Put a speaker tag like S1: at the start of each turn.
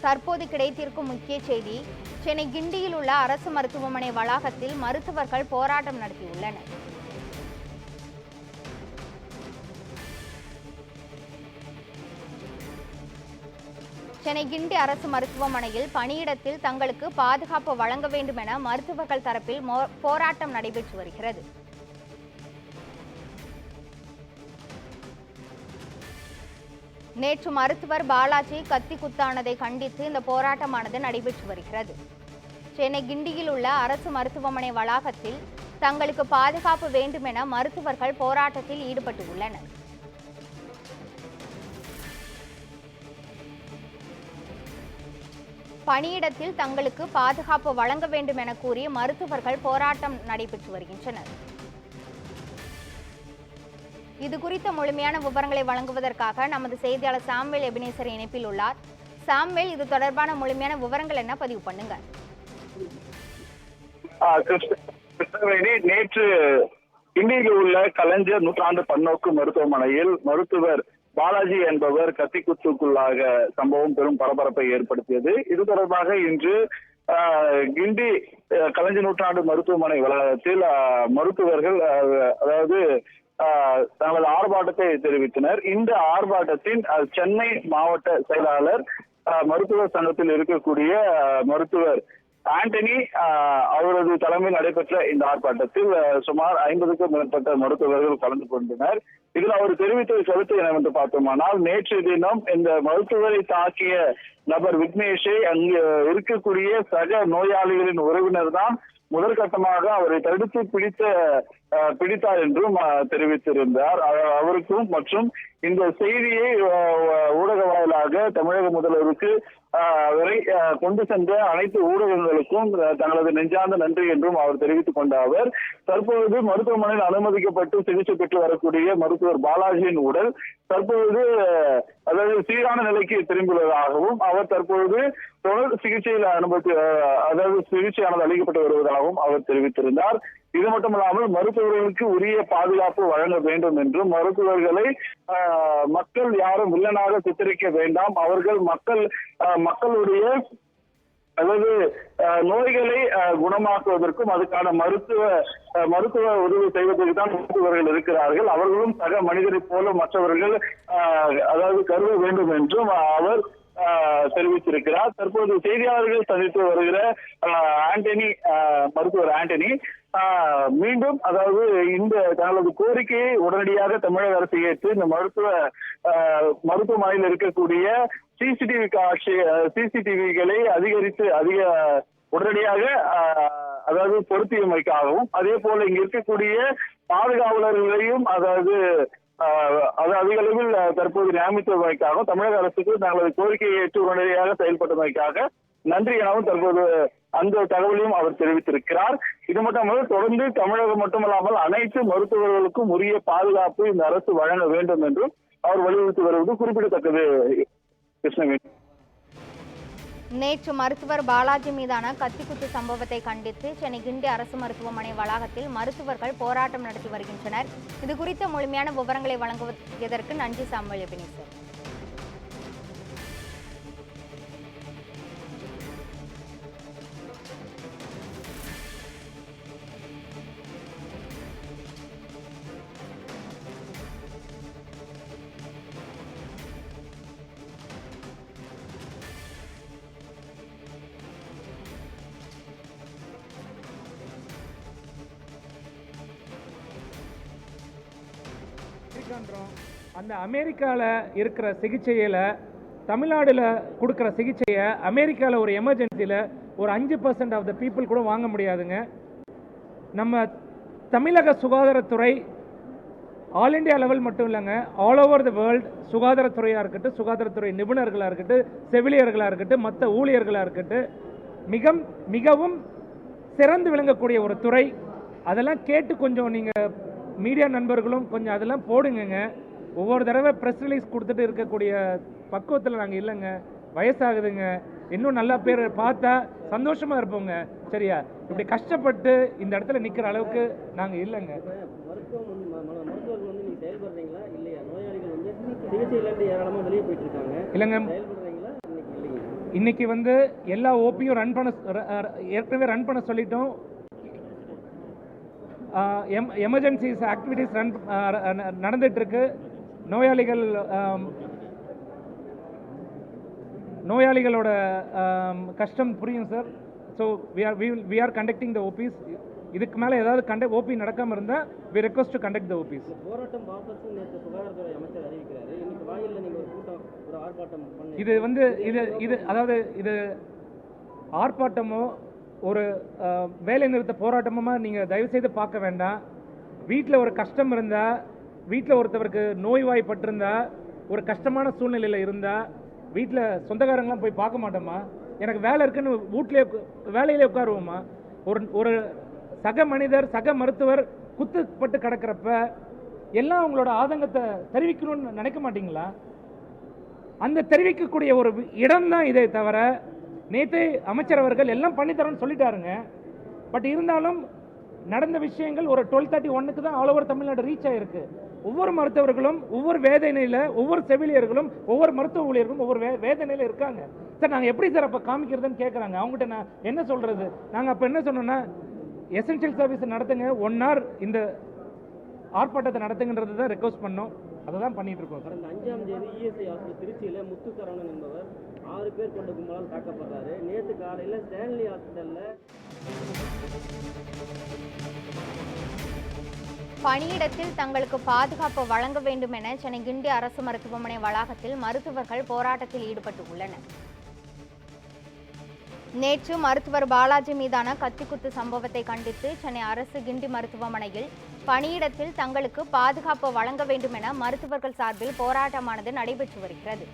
S1: தற்போது கிடைத்திருக்கும் முக்கிய செய்தி, சென்னை கிண்டியில் உள்ள அரசு மருத்துவமனை வளாகத்தில் மருத்துவர்கள் போராட்டம் நடத்தியுள்ளனர். சென்னை கிண்டி அரசு மருத்துவமனையில் பணியிடத்தில் தங்களுக்கு பாதுகாப்பு வழங்க வேண்டும் என மருத்துவர்கள் தரப்பில் போராட்டம் நடைபெற்று வருகிறது. நேற்று மருத்துவர் பாலாஜி கத்தி குத்தானதை கண்டித்து இந்த போராட்டமானது நடைபெற்று வருகிறது. சென்னை கிண்டியில் உள்ள அரசு மருத்துவமனை வளாகத்தில் தங்களுக்கு பாதுகாப்பு வேண்டும் என மருத்துவர்கள் போராட்டத்தில் ஈடுபட்டுள்ளனர். பணியிடத்தில் தங்களுக்கு பாதுகாப்பு வழங்க வேண்டும் என கூறி மருத்துவர்கள் போராட்டம் நடைபெற்று வருகின்றனர். இது குறித்த முழுமையான விவரங்களை வழங்குவதற்காக நமது செய்தியாளர் சாம்வேல் எபினேசர் இணைப்பில் உள்ளார். சாம்வேல், இது தொடர்பான முழுமையான விவரங்கள் என்ன, பதிவு பண்ணுங்க.
S2: நேற்று கிண்டியில் உள்ள கலைஞர் நூற்றாண்டு பன்னோக்கு மருத்துவமனையில் மருத்துவர் பாலாஜி என்பவர் கத்திக்குத்துக்குள்ளாக சம்பவம் பெரும் பரபரப்பை ஏற்படுத்தியது. இது தொடர்பாக இன்று கிண்டி கலைஞர் நூற்றாண்டு மருத்துவமனை வளாகத்தில் மருத்துவர்கள் அதாவது தங்களது ஆர்ப்பாட்டத்தை தெரிவித்தனர். இந்த ஆர்ப்பாட்டத்தின் சென்னை மாவட்ட செயலாளர் மருத்துவர் சங்கத்தில் இருக்கக்கூடிய மருத்துவர் ஆண்டனி அவரது தலைமையில் நடைபெற்ற இந்த ஆர்ப்பாட்டத்தில் சுமார் 50க்கும் மேற்பட்ட மருத்துவர்கள் கலந்து கொண்டனர். இதில் அவர் தெரிவித்த கருத்து என்னவென்று பார்த்தோமானால், நேற்று தினம் இந்த மருத்துவரை தாக்கிய நபர் விக்னேஷை அங்கு இருக்கக்கூடிய சக நோயாளிகளின் உறவினர் தான் முதற்கட்டமாக அவரை தடுத்து பிடித்தார் என்றும் தெரிவித்திருந்தார். அவருக்கும் மற்றும் இந்த செய்தியை ஊடக வாயிலாக தமிழக முதல்வருக்கு அவரை கொண்டு சென்ற அனைத்து ஊடகங்களுக்கும் தங்களது நெஞ்சார்ந்த நன்றி என்றும் அவர் தெரிவித்துக் கொண்ட அவர் தற்பொழுது மருத்துவமனையில் அனுமதிக்கப்பட்டு சிகிச்சை பெற்று வரக்கூடிய மருத்துவர் பாலாஜியின் உடல் தற்பொழுது அதாவது சீரான நிலைக்கு திரும்பியுள்ளதாகவும் அவர் தற்பொழுது தொடர் சிகிச்சையில் அதாவது சிகிச்சையானது அளிக்கப்பட்டு வருவதாகவும் அவர் தெரிவித்திருந்தார். இது மட்டுமல்லாமல் மருத்துவர்களுக்கு உரிய பாதுகாப்பு வழங்க வேண்டும் என்றும் மருத்துவர்களை மக்கள் யாரும் வில்லனாக சித்தரிக்க வேண்டாம், அவர்கள் மக்களுடைய அதாவது நோய்களை குணமாக்குவதற்கும் அதுக்கான மருத்துவ உதவி செய்வதற்கு தான் மருத்துவர்கள் இருக்கிறார்கள், அவர்களும் சக மனிதரை போல மற்றவர்கள் அதாவது கருத வேண்டும் என்றும் அவர் தெரிவித்திருக்கிறார். தற்போது செய்தியாளர்கள் சந்தித்து வருகிற மருத்துவர் ஆண்டனி மீண்டும் அதாவது இந்த தங்களது கோரிக்கையை உடனடியாக தமிழக அரசு ஏற்று இந்த மருத்துவமனையில் இருக்கக்கூடிய சிசிடிவிகளை உடனடியாக அதாவது பொருத்தியமைக்காகவும் அதே போல இங்க இருக்கக்கூடிய பாதுகாவலர்களையும் அதாவது அதிக அளவில் தற்போது நியமித்தமைக்காகவும் தமிழக அரசுக்கு தங்களது கோரிக்கையை ஏற்று உடனடியாக செயல்பட்டமைக்காக நன்றி எனவும் தற்போது அந்த தகவலையும் அவர் தெரிவித்திருக்கிறார். இது மட்டுமல்ல, தொடர்ந்து தமிழகம் மட்டுமல்லாமல் அனைத்து மருத்துவர்களுக்கும் உரிய பாதுகாப்பு இந்த அரசு வழங்க வேண்டும் என்றும் அவர் வலியுறுத்தி வருவது குறிப்பிடத்தக்கது. கிருஷ்ணவேணி,
S1: நேற்று மருத்துவர் பாலாஜி மீதான கத்திக்குத்து சம்பவத்தை கண்டித்து சென்னை கிண்டி அரசு மருத்துவமனை வளாகத்தில் மருத்துவர்கள் போராட்டம் நடத்தி வருகின்றனர். இது குறித்த முழுமையான விவரங்களை வழங்குவதற்கு நன்றி சாம்வேல் எபினேசர்.
S3: அந்த அமெரிக்காவில் இருக்கிற சிகிச்சையில் தமிழ்நாடுல கொடுக்குற சிகிச்சையை அமெரிக்காவில் ஒரு எமர்ஜென்சியில் ஒரு 5% ஆஃப் த பீப்புள் கூட வாங்க முடியாதுங்க. நம்ம தமிழக சுகாதாரத்துறை ஆல் இண்டியா லெவல் மட்டும் இல்லைங்க, ஆல் ஓவர் த வேர்ல்டு சுகாதாரத்துறையாக இருக்கட்டும், சுகாதாரத்துறை நிபுணர்களாக இருக்கட்டும், செவிலியர்களாக இருக்கட்டும், மற்ற ஊழியர்களாக இருக்கட்டும், மிகவும் சிறந்து விளங்கக்கூடிய ஒரு துறை. அதெல்லாம் கேட்டு கொஞ்சம் நீங்கள் மீடியா நண்பர்களும் கொஞ்சம் அதெல்லாம் போடுங்க. ஒவ்வொரு தடவை ப்ரெஸ் ரிலீஸ் கொடுத்துட்டு இருக்கக்கூடிய பக்குவத்தில் நாங்கள் இல்லைங்க, வயசாகுதுங்க, இன்னும் நல்ல பேர் பார்த்தா சந்தோஷமாக இருப்போங்க. சரியா, இப்படி கஷ்டப்பட்டு இந்த இடத்துல நிற்கிற அளவுக்கு நாங்கள் இல்லைங்க. இல்லைங்க, இன்னைக்கு வந்து எல்லா ஓபியும் ஏற்கனவே ரன் பண்ண சொல்லிட்டோம். எமர்ஜென்சிஸ் ஆக்டிவிட்டிஸ் நடந்துட்டு இருக்கு. நோயாளிகளோட கஷ்டம் புரியும் sir. So we are conducting the OPs. இதுக்கு மேலே ஏதாவது ஓபி நடக்காமல் இருந்தால் we request to conduct the OPs.
S4: போராட்டம் வாபஸ் நேற்று சுகாதாரத்துறை அமைச்சர் அறிவிக்கிறாரு. இன்னைக்கு வாயில்ல நீங்க ஒரு கூட்டம் ஒரு ஆர்ப்பாட்டம் பண்ணி
S3: இது வந்து இது அதாவது இது ஆர்ப்பாட்டமோ ஒரு வேலை நிறுத்த போராட்டமாக நீங்கள் தயவுசெய்து பார்க்க வேண்டாம். வீட்டில் ஒரு கஷ்டம் இருந்தால், வீட்டில் ஒருத்தவருக்கு நோய்வாய்ப்பட்டிருந்தா, ஒரு கஷ்டமான சூழ்நிலையில் இருந்தால் வீட்டில் சொந்தக்காரங்களாம் போய் பார்க்க மாட்டோமா? எனக்கு வேலை இருக்குன்னு வேலையிலே உட்காருவோமா? ஒரு சக மனிதர், சக மருத்துவர் குத்துப்பட்டு கிடக்கிறப்ப எல்லாம் அவங்களோட ஆதங்கத்தை தெரிவிக்கணும்னு நினைக்க மாட்டீங்களா? அந்த தெரிவிக்கக்கூடிய ஒரு இடம் தான் இதே தவிர, நேற்று அமைச்சர் அவர்கள் எல்லாம் பண்ணித்தரேன்னு சொல்லிட்டாருங்க. பட் இருந்தாலும் நடந்த விஷயங்கள் ஒரு 12:31 தான் ஆல் ஓவர் தமிழ்நாடு ரீச் ஆயிருக்கு. ஒவ்வொரு மருத்துவர்களும் ஒவ்வொரு வேதனையில், ஒவ்வொரு செவிலியர்களும் ஒவ்வொரு மருத்துவ ஊழியர்களும் ஒவ்வொரு வேதனையில் இருக்காங்க. சார் நாங்கள் எப்படி சார் அப்போ காமிக்கிறதுன்னு கேட்குறாங்க. அவங்ககிட்ட நான் என்ன சொல்கிறது? நாங்கள் அப்போ என்ன சொன்னோன்னா, எசென்ஷியல் சர்வீஸ் நடத்துங்க, 1 hour இந்த ஆர்ப்பாட்டத்தை நடத்துங்கன்றது தான் ரெக்வஸ்ட் பண்ணோம். அதை தான் பண்ணிட்டு இருக்கோம் சார்.
S4: கடந்த 5ஆம் தேதி இஎஸ்ஐ ஹாஸ்பிட்டல் திருச்சியில் முத்துசரவணன் என்பவர் 6 பேர் கொண்ட கும்பலால் தாக்கப்படுறாரு. நேற்று காலையில் ஸ்டான்லி ஹாஸ்பிட்டலில்
S1: பணியிடத்தில் தங்களுக்கு பாதுகாப்பு வழங்க வேண்டும் என சென்னை கிண்டி அரசு மருத்துவமனை வளாகத்தில் மருத்துவர்கள் போராட்டத்தில் ஈடுபட்டு உள்ளனர். நேற்று மருத்துவர் பாலாஜி மீதான கத்திக்குத்து சம்பவத்தை கண்டித்து சென்னை அரசு கிண்டி மருத்துவமனையில் பணியிடத்தில் தங்களுக்கு பாதுகாப்பு வழங்க வேண்டும் என மருத்துவர்கள் சார்பில் போராட்டமானது நடைபெற்று வருகிறது.